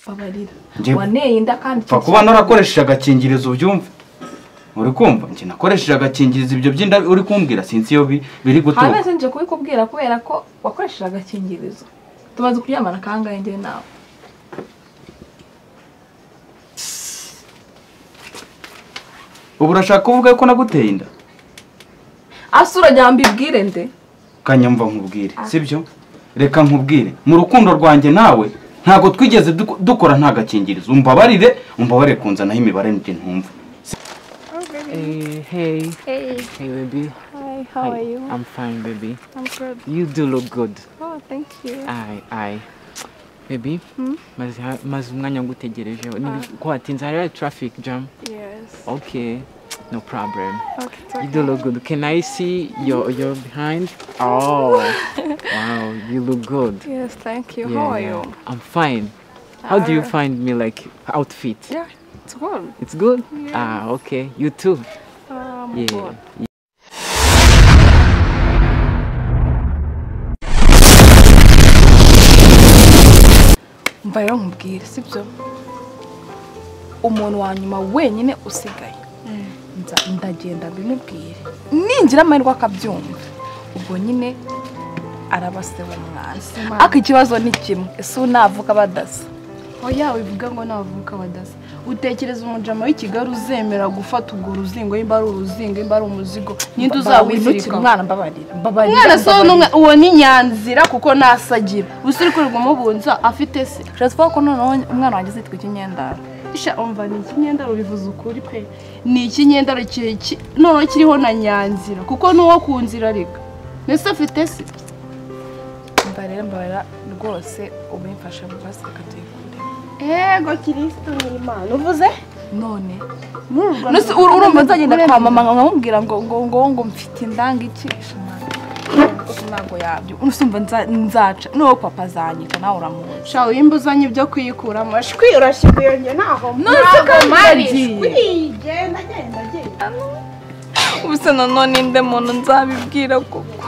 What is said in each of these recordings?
babarira waneye inda kandi kuba narakoresheje agakingirizo ubyumva uri kumva nje nakoresheje agakingirizo ibyo by'inda uri kumbwira sinzi iyo biri gutuka habe nje kubikubwira kubera ko wakoresheje agakingirizo tumaze kuryamana kangahe nge nawe ubu urashaka kuvuga ko naguteye inda asura ryambibwire nde kanyamva nkubwire sibyo reka nkubwire mu rukundo rwanjye nawe ntago twigeze dukora nta gakingirizo umbabarire kunzanaho imibare nje ntumva. Hey baby. Hi, how are you? I'm fine, baby. I'm good. You do look good. Oh, thank you. Baby, maze umwanya ngutegereje. Ko hatinze hari traffic jam. Yes. Okay. No problem. Okay. You do look good. Can I see your behind? Oh. Wow, you look good. Yes, thank you. How are you? I'm fine. How do you find me like outfit? Yeah, it's good. It's good? Yeah. Okay. You too. Good. Mbayo nkubwire sibyo umuntu wa nyuma wenyine usigaye ndagenda bimubwire ningira amahirwe akabyumva ubwo nyine arabaseba umwana aka ikibazo ni kimwe ese unavuga badasa oya wivuga ngo navuka badasa utekereza umujama w'ikigali uzemera gufata ubwo ruzingo imba ari uruzingo imba ari umuzigo ninde uzawizirika umwana mbabarira umwana so uwo ni nyanzira kuko nasagira usirikurirwa mubunza afite se Jasper ko none umwana wanjye zitwa ikinyendaro isha umva ni ikinyendaro bivuze ukuri pe ni ikinyendaro none kiriho na nyanzira kuko nuwo kunzira rega nese afite se mbarira rwose ubimfasha mu baseka tuyikure ego Kristo ni Imana uvuze none nose urumva nzagenda kwa mama nkamubwira ngo mfite indanga ikisha ntago yabyo usumva nzaca no papa zanyika nawe uramuzi shawo imbuzanye ibyo kuyikuramo shwi urashikuyonge naho nose kandi genda ubuse none inde muntu nzabibwira koko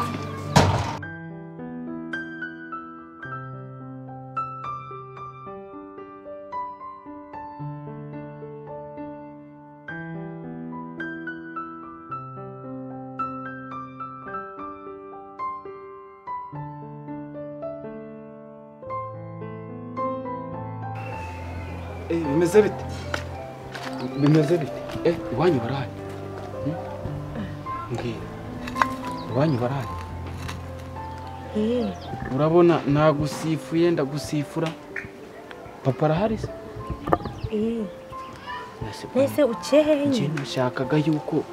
bimeze bite iwanyu barahari mbwira iwanyu barahari urabona nagusifuye ndagusifura papa arahari se nese ucehenye nje nashakaga yuko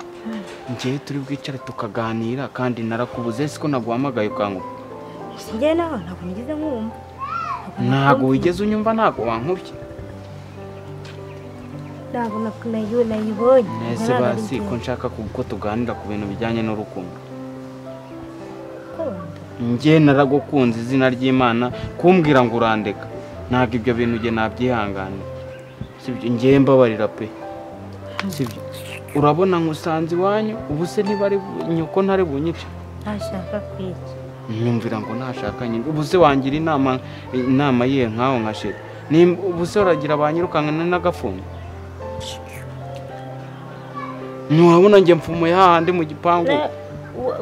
nje turi bwicare tukaganira kandi narakubuze siko naguhamagaye ukankuba sinjye naho ntabwo nigeze nkumva ntago wigeze unyumva ntago wankubye ntabwo nayibonye nese basi ko nshaka ko tuganira ku bintu bijyanye n'urukundo nje naragukunze izina ry'Imana kumbwira ngo urandeka ntago ibyo bintu nge nabyihanganira sibyo nge mbabarira pe sibyo urabona nkusanze iwanyu ubu se ntibari nyuko ntare bunyice ntashaka kwica nyumvira ngo ntashakanye ubu se wangira inama ye nkaho nkashira ubu se uragira abanyirukangana n'agafungo ntiwabona nge mfumuye hahandi mu gipangu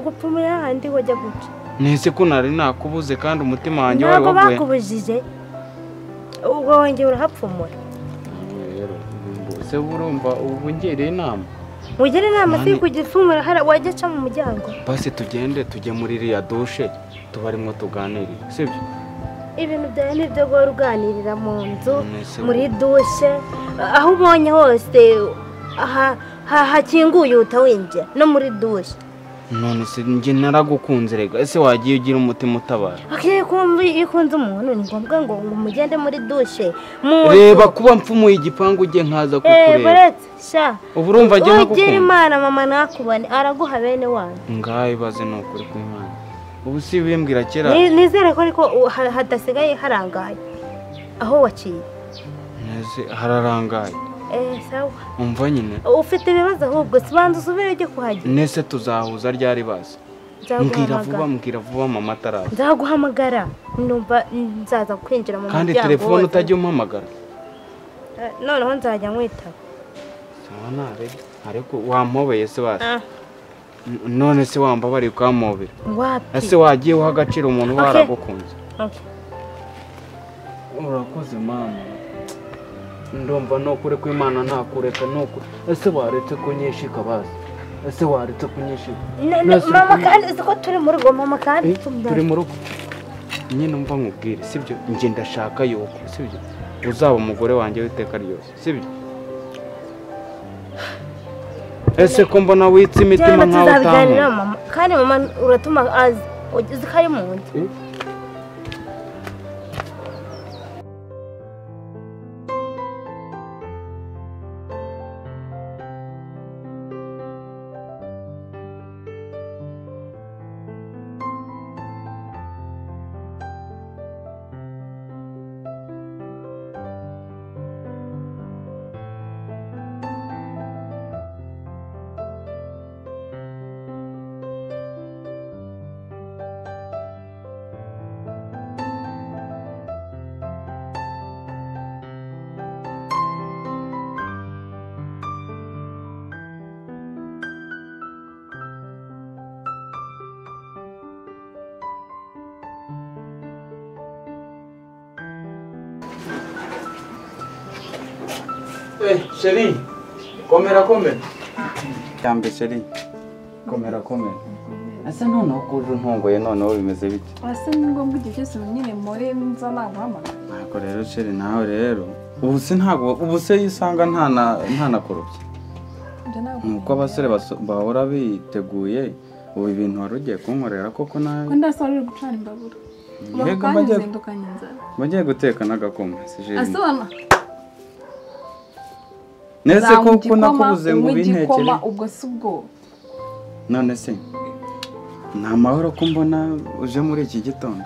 gupfumuye hahandi wajya guca nese ko nari nakubuze kandi umutima wanjye wari waguye waguye ntabwo bakubujije ubwo wongeye urahapfumura se urumva ubu ngereye inama ugere inama si kugipfumura wajya aca mu muryango basi tugende tujye muri iriya dushe tubarimo tuganirira sibyo ibintu byawe ni byo guhora uganirira mu nzu muri dushe aho ubonye hose hakinguye utawinjira no muri dushe none se nge naragukunze rega ese wagiye ugira umutima utabara iyo ukunze umuntu ni ngombwa ngo mugende muri dushe reba kuba mfumuye igipangu ujye nkaza kukureba ubu urumva ajya nko ugira Imana mama nakubane araguha bene wanyu ngaho ibaze ni ukuri kw'Imana ubu si wimbwira kera nizere ko ariko hadasigaye harangaye aho waciye neze hararangaye sawa umva nyine ufite ibibazo ahubwo sibanza usubire ujye kuhagera nese tuzahuza ryari bazi mbwira vuba mama ataraza nzaguhamagara numva nzaza kwinjira mu muryango kandi telefone utajya umpamagara noneho nzajya nkwitaba sawa nare ariko wampobeye se basi none se wambabariye ukampobera wapi ese wagiye uha agaciro umuntu waragukunze urakoze mama ndumva nokure ko Imana ntakureka nokure ese waretse ko nyishika bazi ese waretse ko nyishika mama kandi uko turi mu rugo mama kandi turi mu rugo nyine umva nkubwire sibyo nje ndashaka yuko sibyo uzaba umugore wanjye witeka ryose sibyo ese ko mbona witse imitima nkaho utamu kandi mama uratuma azi ugize ko ari mu nzu Sheri, komera. Yambe Sheri, komera. Asa noneho kuje ntongoye noneho bimeze bite? Asa ni ngombwa igihe cyose nyine more nza naguhamagara. Ntabwo rero Sheri nawe rero. Ubu se yisanga nta nakorobye. Nuko abasore bahora biteguye ubu ibintu wari ugiye kunkorera koko nawe. Ko ndasaba uri gucana imbabura. Yego bagiye guteka n'agakoma si Sheri. Asona. Nese ko nakubuze ngo bintekere ubwo si ubwo none se nta mahoro ko mbona uje muri iki gitondo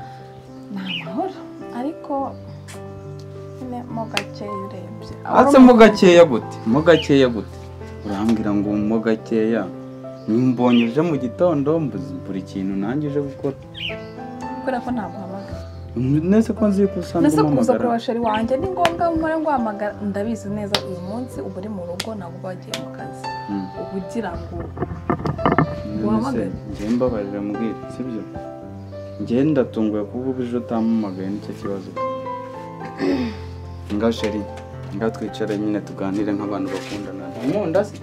nta mahoro ariko mo gakeya urebye ase mo gakeya gute urambwira ngo mo gakeya nimbonye uje mu gitondo buri kintu nanjye uje gukora kubera ko ntabwo hamagara nese ko nzi ko usanga nese kuza kureba Sheri wanjye ni ngombwa mpore nguhamagara ndabizi neza uyu munsi uba uri mu rugo ntabwo wagiye mu kazi ubugira ngo uhamagare njye mbabarira mbwira sibyo njye ndatunguye kuba ubije utampamagaye nicyo kibazo nga Sheri nga twicare nyine tuganire nk'abantu bakundana nkunda se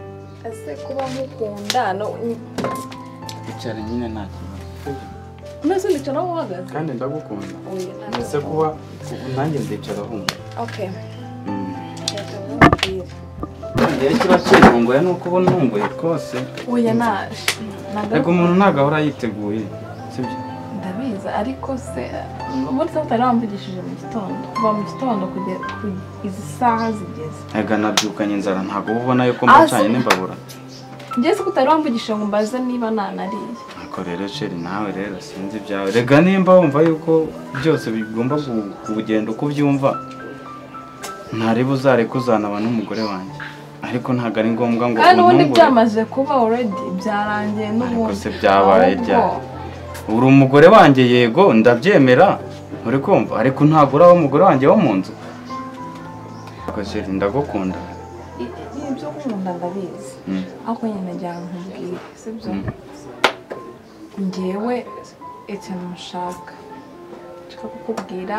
ese kuba mukunda no twicare nyine nta kibazo Nese ndicara aho uhagaze kandi ndagukunda nese kuba nanjye ndicara humva okay njye kiba kintunguye nuko ubona ntunguye rwose oya ariko umuntu ntabwo ahora yiteguye sibyo ndabizi ariko se ubundi se utari wamvugishije mu gitondo kuva mu gitondo kugera izi saha zigeze ega nabyukanye inzara ntabwo ubona yuko mbacanye n'imbabura njye se utari wamvugishije ngo mbaze niba nanariye ariko rero Sheri nawe rero sinzi ibyawe rega nimba wumva yuko byose bigomba kugenda uko ubyumva ntari buzare kuzanaba n'umugore wanjye ariko ntabwo ari ngombwa ngo kandi ubundi byamaze kuba already byarangiye n'ubundi ariko se byabaye ryari uri umugore wanjye yego ndabyemera uri kumva ariko ntabwo uri umugore wanjye wo mu nzu ariko Sheri ndagukunda ibyo nkunda ndabizi ariko nyine njyana nkubwire sibyo njyewe ikintu nshaka kukubwira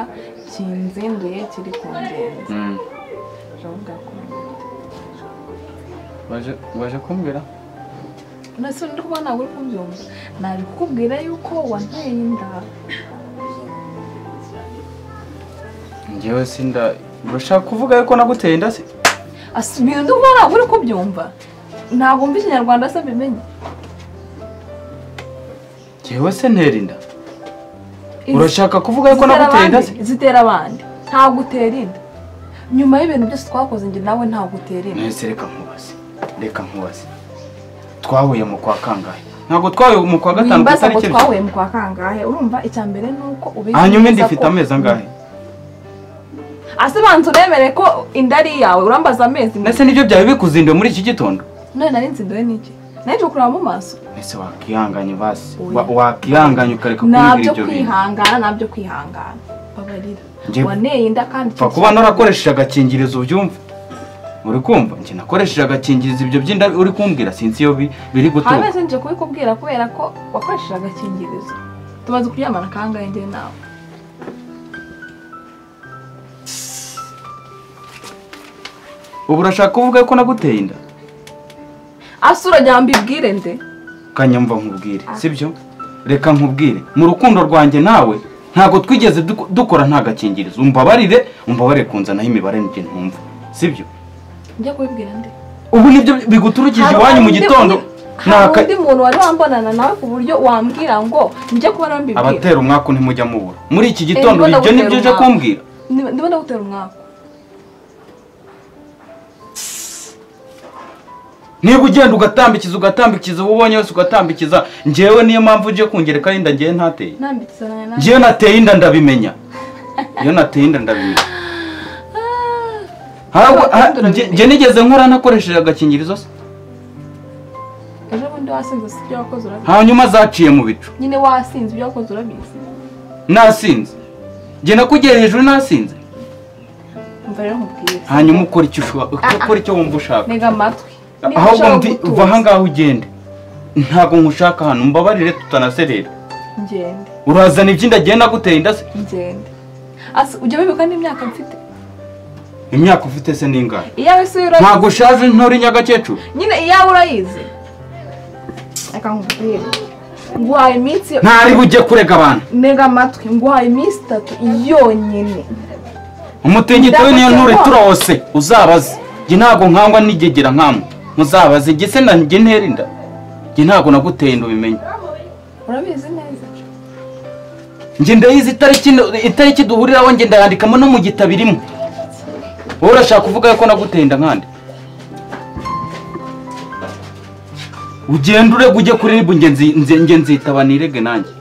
kinzinduye kiri ku ngenzi waje kumbwira nase ndi kubona ntabwo uri kubyumva nari kukubwira yuko wanteye inda njyewe sinda urashaka kuvuga yuko naguteye inda se asubiye ndi kubona ntabwo uri kubyumva ntabwo mva ikinyarwanda se bimenye njyewe se ntera inda urashaka kuvuga yuko naguteye inda se zitera abandi ntabwo utera inda nyuma y'ibintu byose twakoze njye nawe ntabwo utera inda nese reka nkubaze twahuye mu kwa kangahe ntabwo twahuye mu kwa gatanu ku itariki twahuye mu kwa kangahe urumva icya mbere ni uko ubizi hanyuma indi ifite amezi angahe ase banza uremere ko inda ari yawe urambaza amezi Nese nibyo byawe bikuzinduye muri iki gitondo? none nari nzinduye n'iki naje kureba mu maso Nese wakihanganye basi wakihanganye ukareka nabyo ibyo bintu. kwihangana babarira Nje- waneye inda kandi Fa kuba narakoresheje agakingirizo ubyumva. Uri kumva nje nakoresheje agakingirizo ibyo by'inda uri kumbwira sinzi iyo biri guturuka. hameze nje kubikubwira kubera ko wakoresheje agakingirizo tumaze kuryamana kangahe njye nawe Ubu urashaka kuvuga ko naguteye inda? asura jya mbibwire nde Kanyamva nkubwire sibyo? Reka nkubwire mu rukundo rwanjye nawe ntago twigeze dukora nta gakingirizo. Umbabarire kunzanaho imibare njye ntumva sibyo? njya kubibwira nde Ubu nibyo biguturukije iwanyu mu gitondo. nta undi muntu wari wambonana nawe ku buryo wambwira ngo njye kubona mbibwira Abatera umwaka ntimujya mubura. Muri iki gitondo ibyo nibyo uje kumbwira. ndibona gutera umwaka Niba ugenda ugatambikiza ubonye wese ugatambikiza njyewe niyo mpamvu uje kungereka inda njyewe ntateye. nambikizana na Njyewe nateye inda ndabimenya. Njye nigeze nkora nakoresheje agakingirizo se. ejo bundi wasinze si ibyo wakoze urabizi Hanyuma zaciye mu bicu. nyine wasinze ibyo wakoze urabizi Nasinze. Njye nakugiye hejuru nasinze. umva rero nkubwire Hanyuma ukora icyo wumva ushaka. ntega amatwi Ahubwo va aha ngaho ugende. Ntago nkushaka hano mbabarire tutanaserera. ngende Urazana ibyinda agenda guteye inda se. ngende ase ujya wibuka n'imyaka mfite Imyaka ufite se ningahe? iyawe si urayizi Ntago ushaje ntori nyagakecuru. nyine iyawe urayizi reka nkubwire nguhaye iminsi Ntari bujye kurega abantu. ntega amatwi nguhaye iminsi 3 yonyine Umutingito we niyo nturi turose uzabaze. Njye ntago nkangwa nigegera nkamwe. Muzabaze gise nanjye nterinda. Njye ntago naguteye inda ubimenye. urabizi neza Njye ndayizi itariki duhuriraho njye ndayandikamo no mu gitabo irimo. Wowe urashaka kuvuga ko naguteye inda nkande? Ugenda urega ujye kuri ribu njye nzitaba nirege nanjye.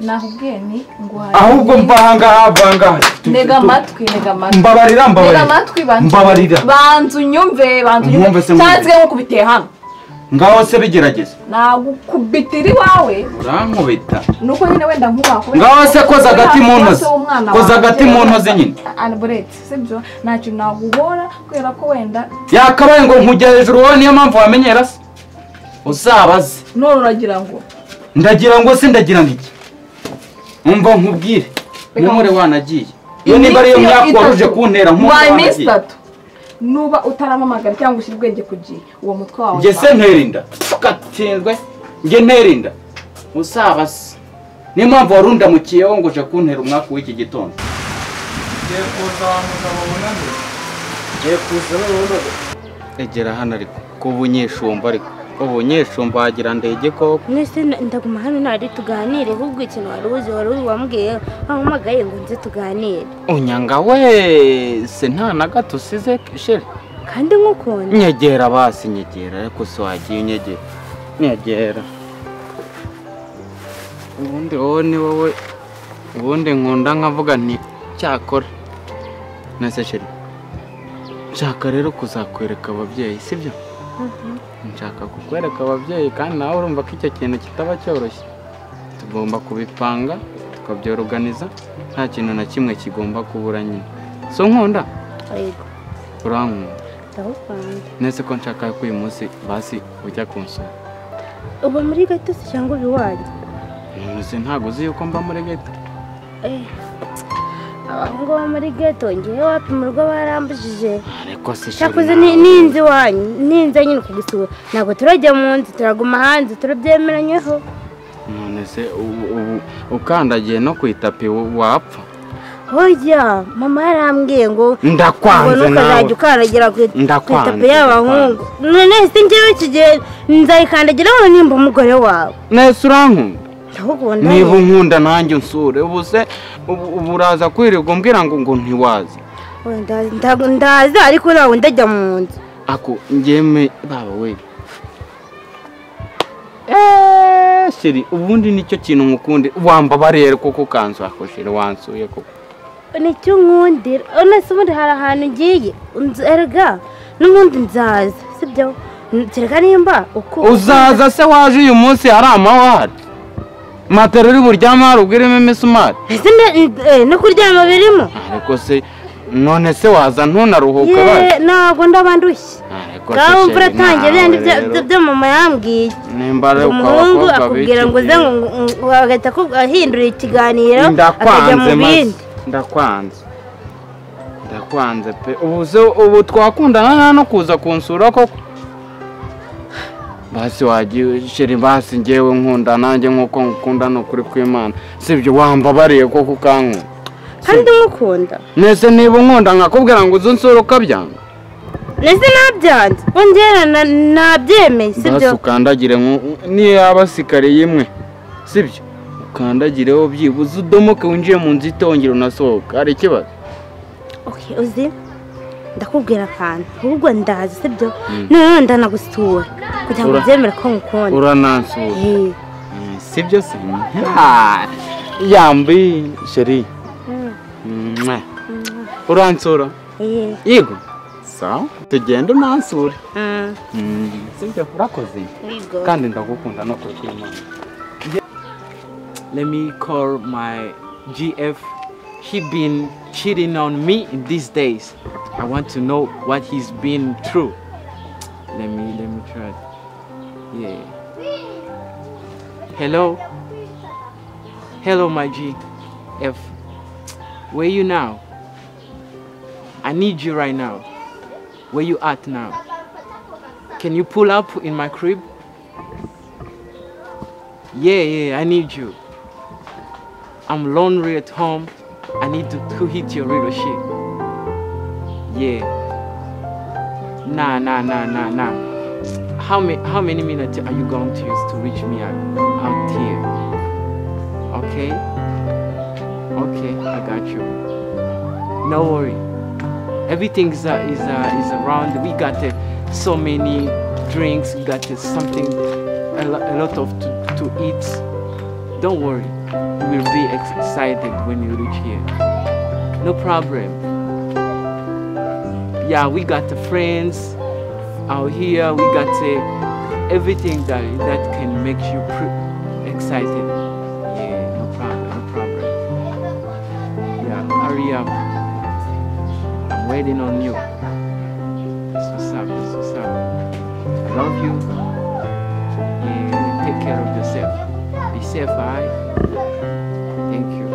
nakubwiye ni nguhaye Ahubwo mvanga. ntega amatwi Mbabarira. ntega amatwi Mbabarira. banza unyumve Nkumve se cyanzwe nkukubitiye hano Ngaho se bigerageza. nagukubitira iwawe Urankubita. nuko nyine wenda nkuba Ngaho se koza agati mu ntozi. Koza agati mu ntozi nyine. anaburetse sibyo ntacyo naguhora kubera ko wenda Yakabaye ngo nkujya hejuru wowe niyo mpamvu wamenyera se. Uzabaze. none uragira ngo Ndagira ngo iki. Umva nkubwire. Numure wanagiye. Iyo niba ariyo myaka waruje kuntera iminsi 3 nuba utaramamagara cyangwa ushyira ubwenge ku gihe uwo mutwe wawe Njye se nterinda. Gatsinzwe. Njye nterinda. Uzabaze. Niyo mpamvu warundamukiyeho ngo uje kuntera umwaka w'iki gitondo. Egera hano ariko kubunyeshumba ariko ubunyeshumba wagira ndege ko mwese ndaguma hano nari tuganire ahubwo ikintu wari wambwiye wampamagaye ngo nze tuganire unyanga wese nta na gato usize shere kandi nk'ukuntu nyegera basi nyegera ariko si wagiye nyegera ubundi wowe ni wowe ubundi nkunda nkavuga nti cyakora nase shere nshaka rero kuzakwereka ababyeyi sibyo nshaka kukwereka ababyeyi kandi nawe urumva ko icyo kintu kitaba cyoroshye tugomba kubipanga tukabyoruganiza nta kintu na kimwe kigomba kubura nyine so nkunda yego urankunda ndagukunda nese ko nshaka ko uyu munsi basi ujya kunsura uba muri gato se cyangwa ibiwanyu nese ntabwo uzi yuko mba muri geto abahungu bo muri geto ngewe wapima urwo barambujije ariko se cyakoze n'inzi wanyu n'inzi nyine kugusura ntabwo turajya mu nzu turaguma hanze turabyemeranyeho none se ukandagiye no ku itapi wapfa hoya mama yarambwiye ngo ndakwanze nawe ukazajya ukaragira ku itapi y'abahungu none se njyewe kigiye nzayikandagiraho nimba umugore wawe nese urankunda ndagukunda niba unkunda nanjye unsure ubu se ubu uraza kwirirwa umbwira ngo ntiwazi ndaza ariko nawe ndajya mu nzu ako ngeme baba we sheri ubundi nicyo kintu mukundi wambabariye kuko kanzu akoshire wansuye koko nicyo nkundira nese ubundi hari ahantu ngiye erega n'ubundi nzaza sibyo kereka nimba uko uzaza se waje uyu munsi hari amawari matera uri buryama hari ubwirimo imisumari ese no kuryama birimo ariko se none se waza ntunaruhuka baje ntabwo ndabandushye ngaho mvura atangiye byandi byo mama yambwiye nimba ari umuhungu akubwira ngo uze ngo agahita ahindura ikiganiro akajya mu bindi ndakwanze pe ubu twakundana no kuza kunsura koko basi wagiye sheri basi ngewe nkunda nanjye nkuko ngukunda no kuri kw'Imana sibyo wambabariye koko ukankunda kandi nkukunda nese niba unkunda nkakubwira ngo uze unsura ukabyanga nese nabyanze ongera nabyemeye sibyo basi ukandagire niyo abasikariye imwe sibyo ukandagireho byibuze udomoke winjiye mu nzu itongera unasohoka hari ikibazo okay uzi ndakubwira akantu ahubwo ndazi sibyo none ndanagusura kugira ngo byemere ko ngukunda uranansura sibyo se yambi sheri uransura yego sawa tugende unansure sibyo urakoze kandi ndagukunda no kuri kw'Imana. Let me call my GF. He been cheating on me in these days. I want to know what he's been through. Let me try. Yeah. Hello my GF. Where you now? I need you right now. Where you at now? Can you pull up in my crib? Yeah, I need you. I'm lonely at home. I need to hit your real shit. Yeah. Nah. How many minutes are you going to use to reach me out here? Okay, I got you. No worry. Everything is around. We got so many drinks. We got something, a lot of to eat. Don't worry. You will be excited when you reach here. No problem. Yeah, we got the friends out here. We got everything that can make you excited. Yeah, no problem. Yeah, hurry up. I'm waiting on you. That's what's up. I love you. Yeah, take care of yourself. Be safe, alright? Thank you.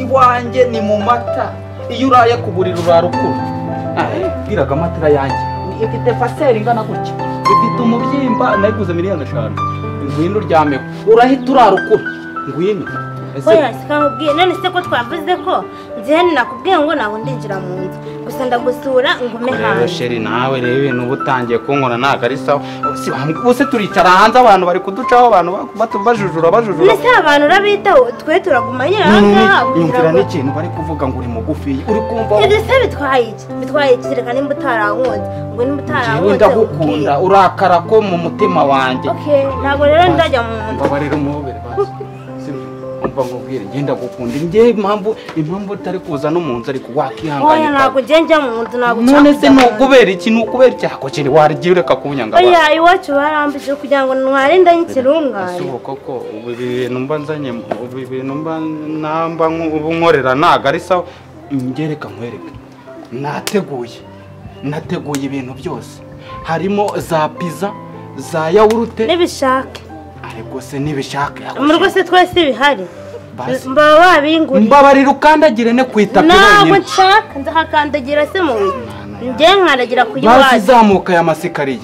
Iwanjye ni mu mata iyo uraye ku buriri urarukuru bwiraga amatara yanjye ifite faseri ingana gutya ifite umubyimba nayiguze $5,000,000 ngwino uryameho urahita urarukuru ngwino oya sikamubwiye none se ko twavuze ko nzihene nakubwiye ngo nawe ndinjira mu nzu gusa ndagusura ngume hanze sheri nawe rero ibintu ubutangiye kunkora ntago ari sawa bose turicara hanze abantu bari kuducaho abantu bajujura nese abantu urabitaho twe turaguma nyine ahangaha yumvira n'ikintu bari kuvuga ngo uri mugufi uri kumva ibyo se bitwaye iki reka nimba utarankunze ngo nimba utarankunze ndagukunda urakara ko mu mutima wanjye okay ntabwo rero ndajya mu nzu babarira umubere basi umva ngubwire ngenda gukunda ngiye impamvu utari kuza no mu nzu ariko wakihanganye oya ntabwo njya mu nzu ntabwo none se nukubera iki kiri warigiye ureka kunyanga oya iwacu barambije kugira ngo ntwarinde nkirungane asubo koko ibintu mba nzanye ibintu mba namba nkorera ntago ari sawa ngereka nkwereke nateguye ibintu byose harimo za pizza za yawurute n'ibishake ariko se n'ibishake mu rugo se twese bihari mbaba babinguriye mbabarira ukandagire ne kwita ntabwo nshaka nzahakandagira se mu rugo njye nkandagira ku yiwacu basi zamuka ya masikariye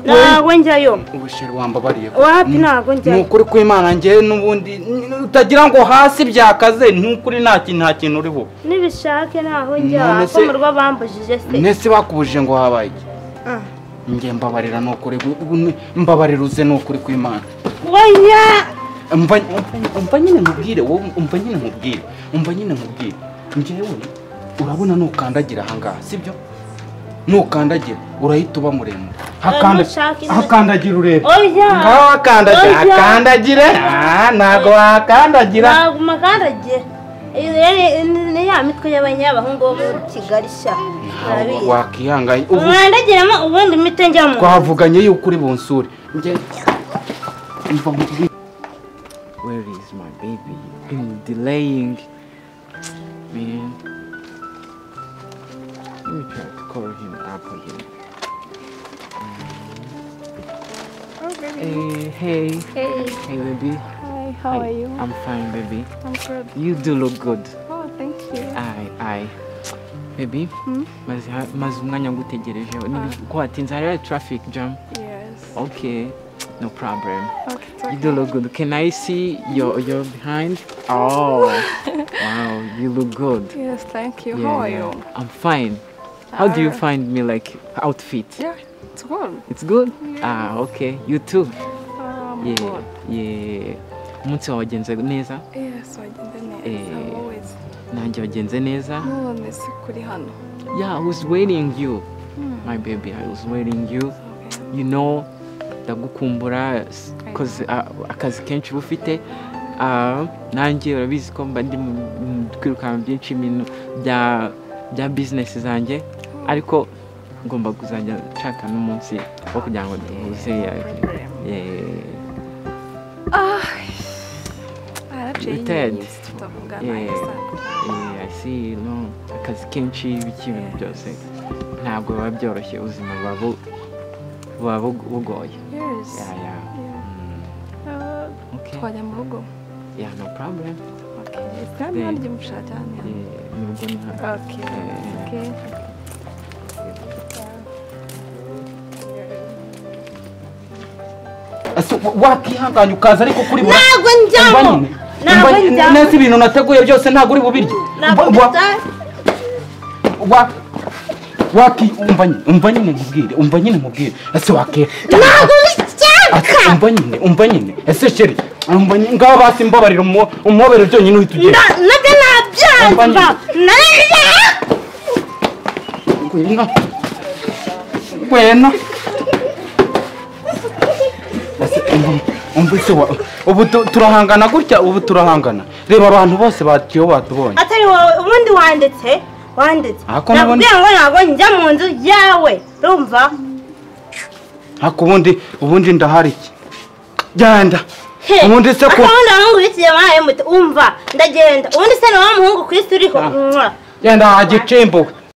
ntabwo njyayo ubusheri wambabariye wapi ntabwo njyayo nukuri kw'Imana njye n'ubundi utagira ngo hasi byakaze nukuri nta kintu uri bo n'ibishake ntaho njya ko mu rugo bambujije se nese bakubujije ngo habaye iki njye mbabarira nukuri mbabarira uze nukuri kw'Imana oya umva nyine nkubwire njyewe urabona nukandagira ahangaha sibyo nukandagira urahita uba muremure hakandagira urebe ngaho hakandagire ntago wakandagira ntabwo makandagira ni ya mitwe y'abanyabahungu bo muri Kigali sha wakihanganye mwandagiramo ubundi mite njya mu twavuganye yuko uri bunsure Where is my baby? Been delaying. Man. Let me try to call him up again. Hey, baby. Hi, how are you? I'm fine, baby. I'm good. You do look good. Oh, thank you. Baby, maze umwanya ngutegereje. Ko watinze hari traffic jam. Yes. Okay, no problem. Okay, it's okay. You do look good. Can I see your behind? Oh, wow, you look good. Yes, thank you. How are you? I'm fine. How do you find me like outfit? Yeah, it's good. It's good? Yeah. Okay. You too? Good. Yeah. Umunsi wagenze neza? Yes, wagenze neza. Always. Nanjye wagenze neza? None si kuri hano. Yeah, I was waiting you. My baby, I was waiting you. Okay. You know, ndagukumbura cause akazi kenshi bufite. Nanjye urabizi ko mba ndi kwiruka byinshi ibintu bya business zanjye. Ariko ngomba kuzajya nshaka n'umunsi wo kugira ngo duhuze I see, no, akazi kenshi ibiki ibintu byose ntabwo biba byoroshye, ubuzima buba bugoye. Twajya mu rugo? Yeah, no problem. Okay. Kandi nandi mushaka cyane. Mu rugo ni hano. Okay. wakihanganye ukaza ariko kuri ntabwo njyamo neza ibintu nateguye byose ntabwo uri bubirye umva nyine mubwire ese wakera ntabwo bishaka umva nyine ese sheri ngaho basi mbabarira umubabere byonyine uhita ugera nabyo nabyanza Bueno. Ubu turahangana gutya, ubu turahangana. Reba abantu bose batiyo batubonye. Atari wowe ubundi wanditse. Nakubwira ngo ntabwo njya mu nzu yawe. Urumva? Hako ubundi ndahari iki? Genda. Ubundi se ko. Ubundi ahangu bikiye maye muti umva ndagenda. Ubundi se na wa muhungu kwisi uriho. Genda agicembo.